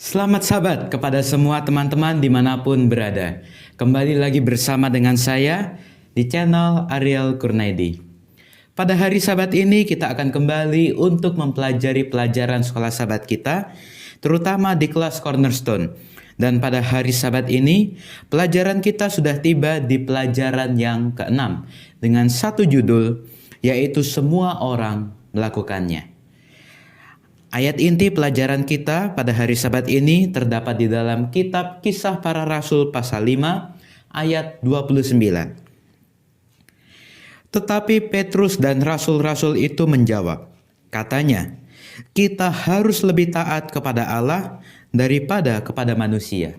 Selamat sahabat kepada semua teman-teman dimanapun berada. Kembali lagi bersama dengan saya di channel Ariel Kurnaidi. Pada hari sahabat ini kita akan kembali untuk mempelajari pelajaran sekolah sahabat kita, terutama di kelas Cornerstone. Dan pada hari sahabat ini, pelajaran kita sudah tiba di pelajaran yang ke-6 dengan satu judul, yaitu semua orang melakukannya. Ayat inti pelajaran kita pada hari Sabat ini terdapat di dalam kitab Kisah Para Rasul pasal 5 ayat 29. Tetapi Petrus dan rasul-rasul itu menjawab, katanya, kita harus lebih taat kepada Allah daripada kepada manusia.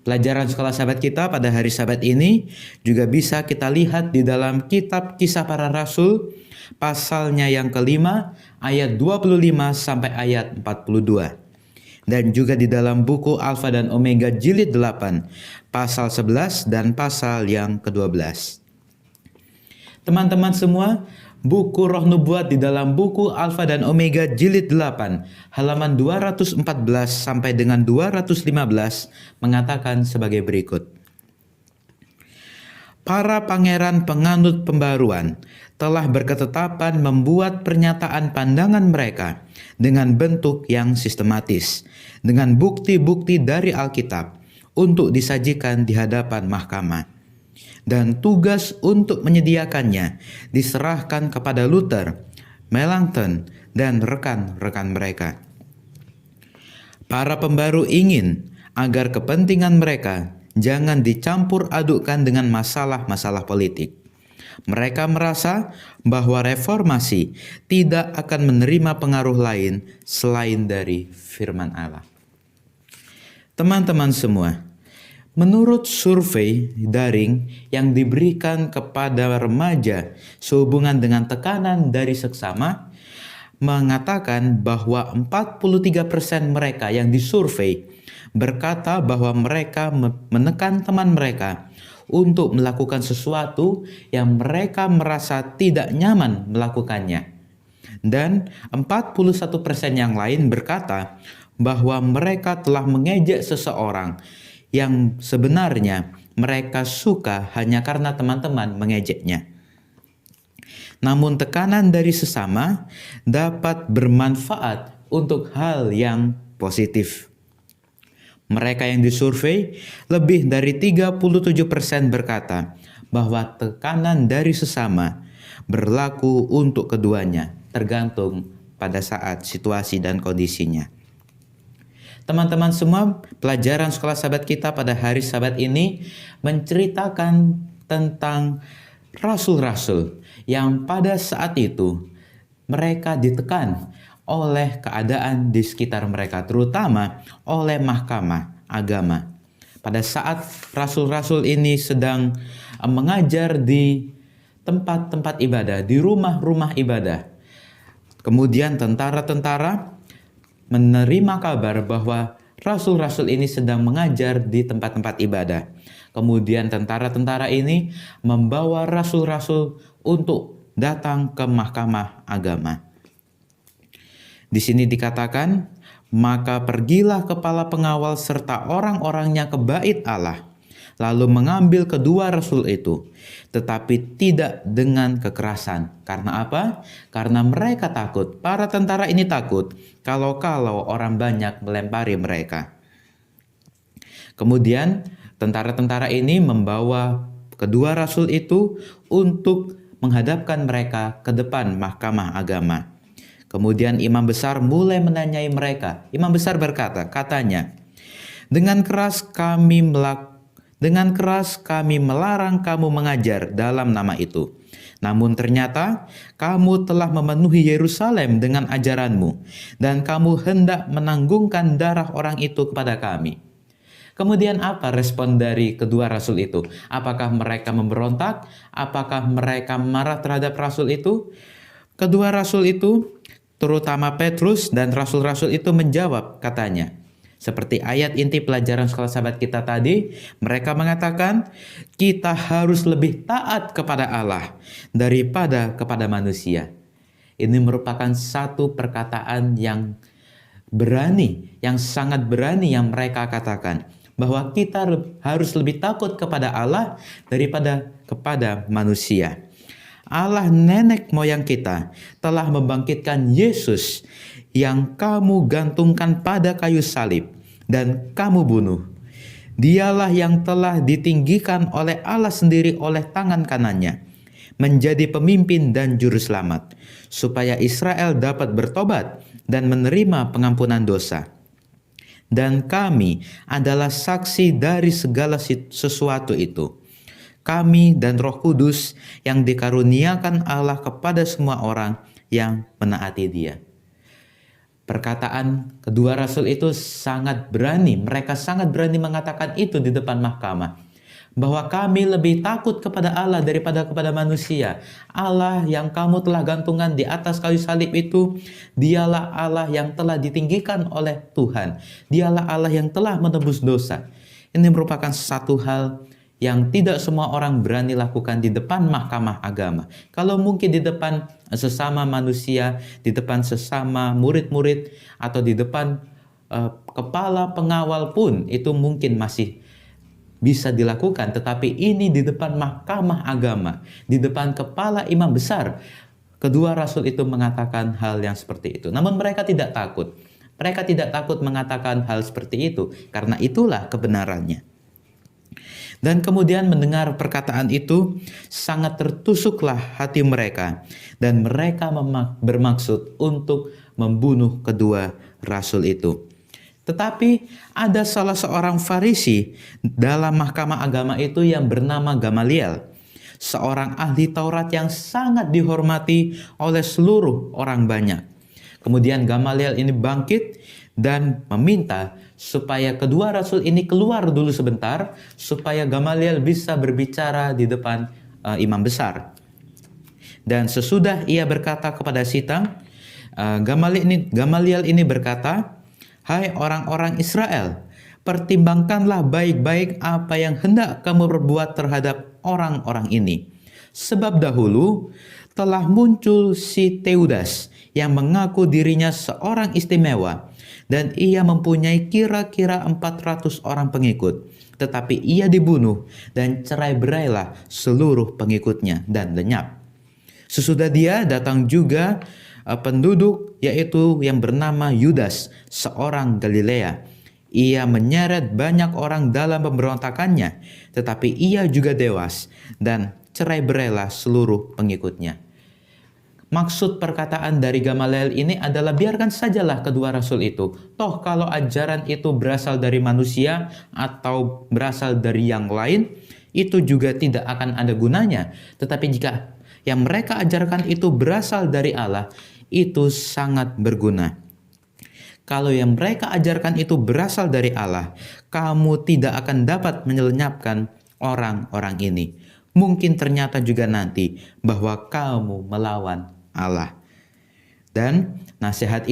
Pelajaran sekolah sahabat kita pada hari Sabat ini juga bisa kita lihat di dalam kitab Kisah Para Rasul pasalnya yang kelima ayat 25 sampai ayat 42. Dan juga di dalam buku Alfa dan Omega jilid 8 pasal 11 dan pasal yang ke-12. Teman-teman semua, buku Roh Nubuat di dalam buku Alfa dan Omega jilid 8 halaman 214 sampai dengan 215 mengatakan sebagai berikut. Para pangeran penganut pembaruan telah berketetapan membuat pernyataan pandangan mereka dengan bentuk yang sistematis, dengan bukti-bukti dari Alkitab untuk disajikan di hadapan mahkamah. Dan tugas untuk menyediakannya diserahkan kepada Luther, Melanchthon, dan rekan-rekan mereka. Para pembaru ingin agar kepentingan mereka jangan dicampur adukkan dengan masalah-masalah politik. Mereka merasa bahwa reformasi tidak akan menerima pengaruh lain selain dari firman Allah. Teman-teman semua, menurut survei daring yang diberikan kepada remaja sehubungan dengan tekanan dari seksama, mengatakan bahwa 43% mereka yang disurvei berkata bahwa mereka menekan teman mereka untuk melakukan sesuatu yang mereka merasa tidak nyaman melakukannya. Dan 41% yang lain berkata bahwa mereka telah mengejek seseorang yang sebenarnya mereka suka hanya karena teman-teman mengejeknya. Namun tekanan dari sesama dapat bermanfaat untuk hal yang positif. Mereka yang disurvei, lebih dari 37% berkata bahwa tekanan dari sesama berlaku untuk keduanya, tergantung pada saat situasi dan kondisinya. Teman-teman semua, pelajaran sekolah sahabat kita pada hari Sabat ini menceritakan tentang rasul-rasul yang pada saat itu mereka ditekan oleh keadaan di sekitar mereka, terutama oleh mahkamah agama. Pada saat rasul-rasul ini sedang mengajar di tempat-tempat ibadah, di rumah-rumah ibadah. Kemudian tentara-tentara menerima kabar bahwa rasul-rasul ini sedang mengajar di tempat-tempat ibadah. Kemudian tentara-tentara ini membawa rasul-rasul untuk datang ke mahkamah agama. Di sini dikatakan, maka pergilah kepala pengawal serta orang-orangnya ke bait Allah, lalu mengambil kedua rasul itu, tetapi tidak dengan kekerasan. Karena apa? Karena mereka takut, para tentara ini takut, kalau-kalau orang banyak melempari mereka. Kemudian tentara-tentara ini membawa kedua rasul itu untuk menghadapkan mereka ke depan mahkamah agama. Kemudian imam besar mulai menanyai mereka. Imam besar berkata, katanya, dengan keras kami melarang kamu mengajar dalam nama itu. Namun ternyata kamu telah memenuhi Yerusalem dengan ajaranmu, dan kamu hendak menanggungkan darah orang itu kepada kami. Kemudian apa respon dari kedua rasul itu? Apakah mereka memberontak? Apakah mereka marah terhadap rasul itu? Kedua rasul itu, terutama Petrus dan rasul-rasul itu menjawab, katanya. Seperti ayat inti pelajaran sekolah sahabat kita tadi, mereka mengatakan, kita harus lebih taat kepada Allah daripada kepada manusia. Ini merupakan satu perkataan yang berani, yang sangat berani yang mereka katakan. Bahwa kita harus lebih takut kepada Allah daripada kepada manusia. Allah nenek moyang kita telah membangkitkan Yesus yang kamu gantungkan pada kayu salib dan kamu bunuh. Dialah yang telah ditinggikan oleh Allah sendiri oleh tangan kanannya, menjadi pemimpin dan juru selamat, supaya Israel dapat bertobat dan menerima pengampunan dosa. Dan kami adalah saksi dari segala sesuatu itu. Kami dan Roh Kudus yang dikaruniakan Allah kepada semua orang yang menaati Dia. Perkataan kedua rasul itu sangat berani. Mereka sangat berani mengatakan itu di depan mahkamah. Bahwa kami lebih takut kepada Allah daripada kepada manusia. Allah yang kamu telah gantungkan di atas kayu salib itu, dialah Allah yang telah ditinggikan oleh Tuhan. Dialah Allah yang telah menebus dosa. Ini merupakan satu hal yang tidak semua orang berani lakukan di depan mahkamah agama. Kalau mungkin di depan sesama manusia, di depan sesama murid-murid, atau di depan kepala pengawal pun itu mungkin masih bisa dilakukan. Tetapi ini di depan mahkamah agama, di depan kepala imam besar, kedua rasul itu mengatakan hal yang seperti itu. Namun mereka tidak takut. Mereka tidak takut mengatakan hal seperti itu, karena itulah kebenarannya. Dan kemudian mendengar perkataan itu, sangat tertusuklah hati mereka. Dan mereka bermaksud untuk membunuh kedua rasul itu. Tetapi ada salah seorang Farisi dalam mahkamah agama itu yang bernama Gamaliel. Seorang ahli Taurat yang sangat dihormati oleh seluruh orang banyak. Kemudian Gamaliel ini bangkit dan meminta supaya kedua rasul ini keluar dulu sebentar, supaya Gamaliel bisa berbicara di depan imam besar. Dan sesudah ia berkata kepada sidang, Gamaliel ini berkata, "Hai orang-orang Israel, pertimbangkanlah baik-baik apa yang hendak kamu perbuat terhadap orang-orang ini. Sebab dahulu telah muncul si Teudas yang mengaku dirinya seorang istimewa, dan ia mempunyai kira-kira 400 orang pengikut. Tetapi ia dibunuh dan cerai-berailah seluruh pengikutnya dan lenyap. Sesudah dia datang juga penduduk, yaitu yang bernama Yudas, seorang Galilea. Ia menyeret banyak orang dalam pemberontakannya, tetapi ia juga tewas dan cerai-berailah seluruh pengikutnya." Maksud perkataan dari Gamaliel ini adalah biarkan sajalah kedua rasul itu. Toh kalau ajaran itu berasal dari manusia atau berasal dari yang lain, itu juga tidak akan ada gunanya. Tetapi jika yang mereka ajarkan itu berasal dari Allah, itu sangat berguna. Kalau yang mereka ajarkan itu berasal dari Allah, kamu tidak akan dapat menyelenyapkan orang-orang ini. Mungkin ternyata juga nanti bahwa kamu melawan Allah. Dan nasihat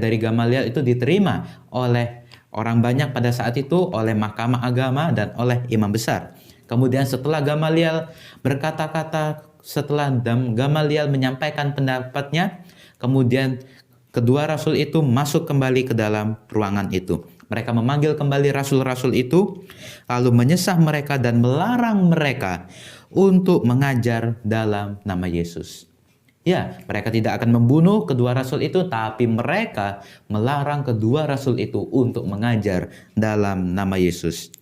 dari Gamaliel itu diterima oleh orang banyak pada saat itu, oleh mahkamah agama dan oleh imam besar. Kemudian setelah Gamaliel berkata-kata, setelah Gamaliel menyampaikan pendapatnya, kemudian kedua rasul itu masuk kembali ke dalam ruangan itu. Mereka memanggil kembali rasul-rasul itu, lalu menyesah mereka dan melarang mereka untuk mengajar dalam nama Yesus. Ya, mereka tidak akan membunuh kedua rasul itu, tapi mereka melarang kedua rasul itu untuk mengajar dalam nama Yesus.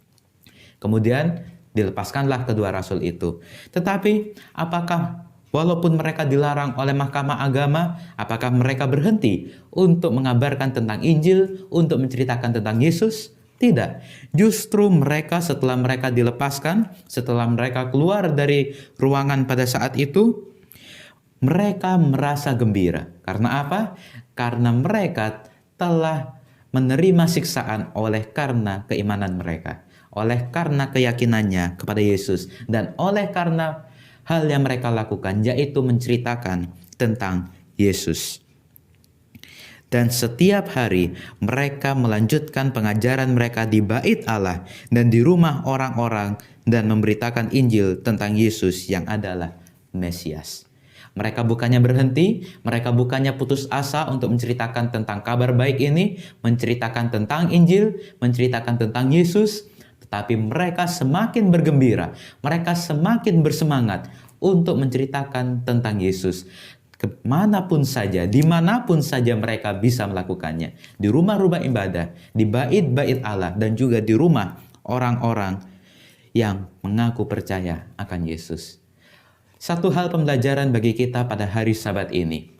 Kemudian dilepaskanlah kedua rasul itu. Tetapi apakah walaupun mereka dilarang oleh mahkamah agama, apakah mereka berhenti untuk mengabarkan tentang Injil, untuk menceritakan tentang Yesus? Tidak. Justru mereka setelah mereka dilepaskan, setelah mereka keluar dari ruangan pada saat itu, mereka merasa gembira. Karena apa? Karena mereka telah menerima siksaan oleh karena keimanan mereka, oleh karena keyakinannya kepada Yesus, dan oleh karena hal yang mereka lakukan, yaitu menceritakan tentang Yesus. Dan setiap hari mereka melanjutkan pengajaran mereka di bait Allah dan di rumah orang-orang dan memberitakan Injil tentang Yesus yang adalah Mesias. Mereka bukannya berhenti, mereka bukannya putus asa untuk menceritakan tentang kabar baik ini, menceritakan tentang Injil, menceritakan tentang Yesus, tetapi mereka semakin bergembira, mereka semakin bersemangat untuk menceritakan tentang Yesus. Kemanapun saja, dimanapun saja mereka bisa melakukannya. Di rumah-rumah ibadah, di bait-bait Allah, dan juga di rumah orang-orang yang mengaku percaya akan Yesus. Satu hal pembelajaran bagi kita pada hari Sabat ini.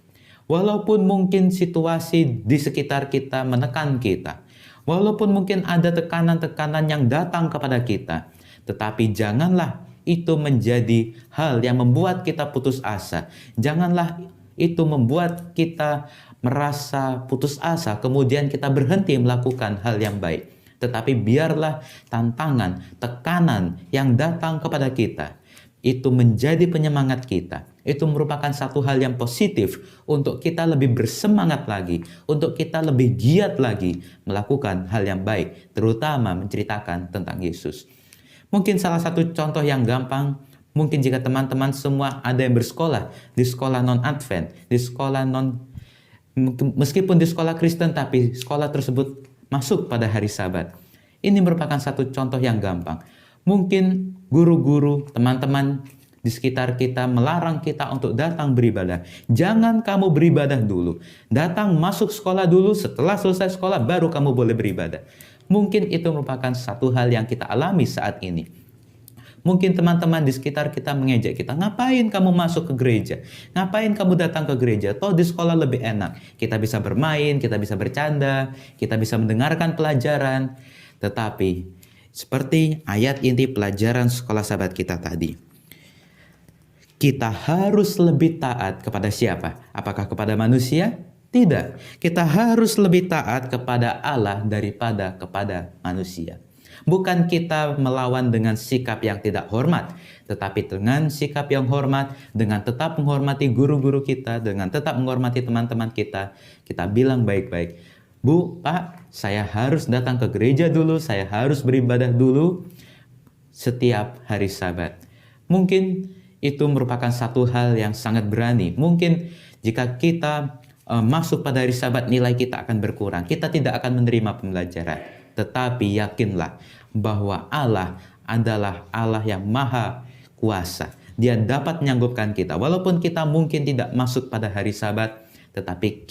Walaupun mungkin situasi di sekitar kita menekan kita, walaupun mungkin ada tekanan-tekanan yang datang kepada kita, tetapi janganlah itu menjadi hal yang membuat kita putus asa. Janganlah itu membuat kita merasa putus asa, kemudian kita berhenti melakukan hal yang baik. Tetapi biarlah tantangan, tekanan yang datang kepada kita, itu menjadi penyemangat kita. Itu merupakan satu hal yang positif untuk kita lebih bersemangat lagi, untuk kita lebih giat lagi melakukan hal yang baik, terutama menceritakan tentang Yesus. Mungkin salah satu contoh yang gampang, mungkin jika teman-teman semua ada yang bersekolah di sekolah non-Advent, di sekolah meskipun di sekolah Kristen, tapi sekolah tersebut masuk pada hari Sabat. Ini merupakan satu contoh yang gampang. Mungkin guru-guru, teman-teman di sekitar kita melarang kita untuk datang beribadah. Jangan kamu beribadah dulu. Datang masuk sekolah dulu, setelah selesai sekolah baru kamu boleh beribadah. Mungkin itu merupakan satu hal yang kita alami saat ini. Mungkin teman-teman di sekitar kita mengejek kita, ngapain kamu masuk ke gereja? Ngapain kamu datang ke gereja? Toh di sekolah lebih enak. Kita bisa bermain, kita bisa bercanda, kita bisa mendengarkan pelajaran. Tetapi seperti ayat inti pelajaran sekolah Sabat kita tadi, kita harus lebih taat kepada siapa? Apakah kepada manusia? Tidak. Kita harus lebih taat kepada Allah daripada kepada manusia. Bukan kita melawan dengan sikap yang tidak hormat, tetapi dengan sikap yang hormat, dengan tetap menghormati guru-guru kita, dengan tetap menghormati teman-teman kita, kita bilang baik-baik, Bu, Pak, saya harus datang ke gereja dulu, saya harus beribadah dulu setiap hari Sabat. Mungkin itu merupakan satu hal yang sangat berani. Mungkin jika kita masuk pada hari Sabat, nilai kita akan berkurang. Kita tidak akan menerima pembelajaran. Tetapi yakinlah bahwa Allah adalah Allah yang maha kuasa. Dia dapat menyanggupkan kita. Walaupun kita mungkin tidak masuk pada hari Sabat, tetapi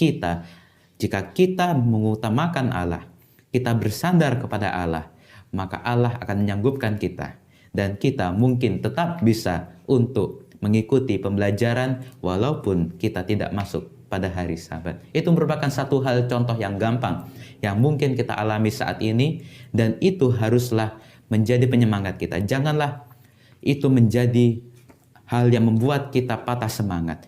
jika kita mengutamakan Allah, kita bersandar kepada Allah, maka Allah akan menyanggupkan kita. Dan kita mungkin tetap bisa untuk mengikuti pembelajaran walaupun kita tidak masuk pada hari Sabat. Itu merupakan satu hal contoh yang gampang yang mungkin kita alami saat ini, dan itu haruslah menjadi penyemangat kita. Janganlah itu menjadi hal yang membuat kita patah semangat.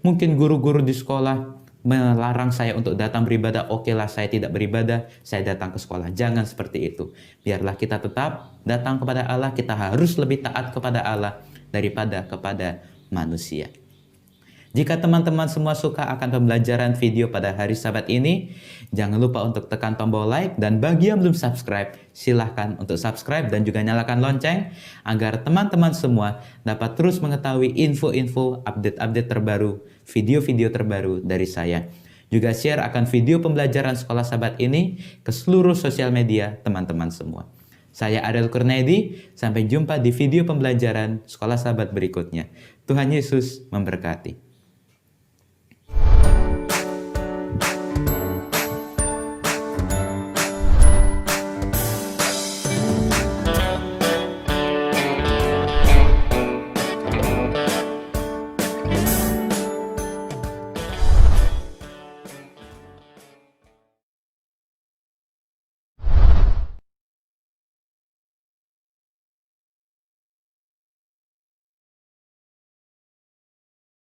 Mungkin guru-guru di sekolah melarang saya untuk datang beribadah. Okelah, saya tidak beribadah, saya datang ke sekolah. Jangan seperti itu. Biarlah kita tetap datang kepada Allah. Kita harus lebih taat kepada Allah daripada kepada manusia. Jika teman-teman semua suka akan pembelajaran video pada hari Sabat ini, jangan lupa untuk tekan tombol like, dan bagi yang belum subscribe, silahkan untuk subscribe dan juga nyalakan lonceng agar teman-teman semua dapat terus mengetahui info-info, update-update terbaru, video-video terbaru dari saya. Juga share akan video pembelajaran sekolah Sabat ini ke seluruh sosial media teman-teman semua. Saya Ariel Kurnedi, sampai jumpa di video pembelajaran sekolah Sabat berikutnya. Tuhan Yesus memberkati.